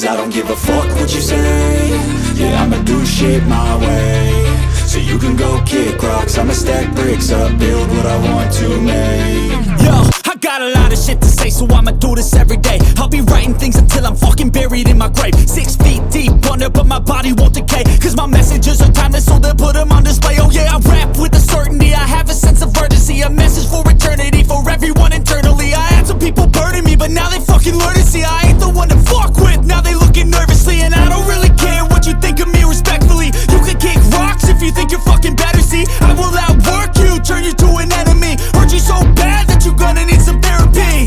Cause I don't give a fuck what you say. Yeah, I'ma do shit my way. So you can go kick rocks, I'ma stack bricks up, build what I want to make. Yo, I got a lot of shit to say, so I'ma do this every day. I'll be writing things until I'm fucking buried in my grave. 6 feet deep under, but my body won't decay. Cause my messages are timeless, so they'll put them on display. Oh yeah, I rap with a certainty, I have a sense of urgency. A message for eternity, for everyone internally. I had some people burning me, but now they fucking learn to see I ain't the one to fuck with, now they looking nervously. And I don't really care what you think of me, respectfully. You can kick rocks if you think you're fucking better, see. I will outwork you, turn you to an enemy. Hurt you so bad that you're gonna need some therapy.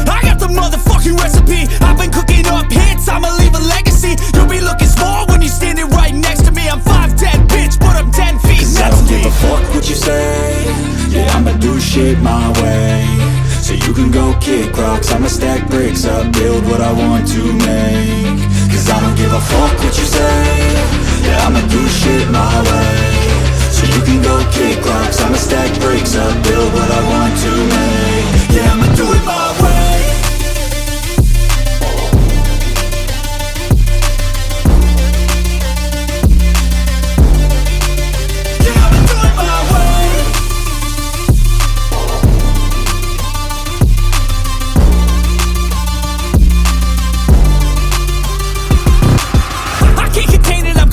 I got the motherfucking recipe, I've been cooking up hits, I'ma leave a legacy. You'll be looking small when you're standing right next to me. I'm 5'10", bitch, but I'm 10 feet Cause next I don't to me. give a fuck what you say. Yeah, I'ma do shit my way. So you can go kick rocks, I'ma stack bricks up, build what I want to make. Cause I don't give a fuck what you say. Yeah, I'ma do shit my way. So you can go kick rocks, I'ma stack bricks up, build what I want to make. Yeah, I'ma do it my way.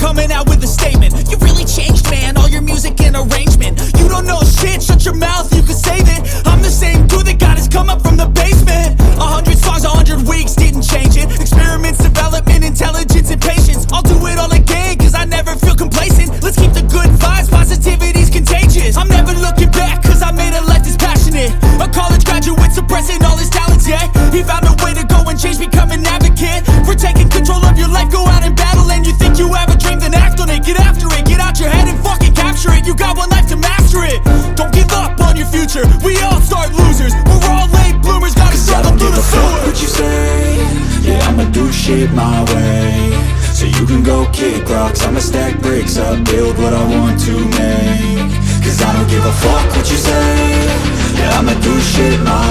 Coming out with a statement. You really changed, man, all your music and arrangement. You don't know shit, shut your mouth, you can save it. I'm the same dude that got his come up from the basement. 100 songs, 100 weeks, didn't change it. Experiments, development, intelligence, and patience. I'll do it all again, cause I never feel complacent. Let's keep the good vibes, positivity's contagious. I'm never looking back, cause I made a life that's passionate. A college graduate suppressing all his talents, yeah. He found a way to go and change, become an advocate. For taking control of your life, go out and battle. And you think you have a dream, then act on it. Get after it, get out your head and fucking capture it. You got one life to master it. Don't give up on your future, we all start losers. We're all late bloomers, gotta struggle through the sewer. What you say? Yeah, I'ma do shit my way. So you can go kick rocks, I'ma stack bricks up, build what I want to make. Cause I don't give a fuck what you say. Yeah, I'ma do shit my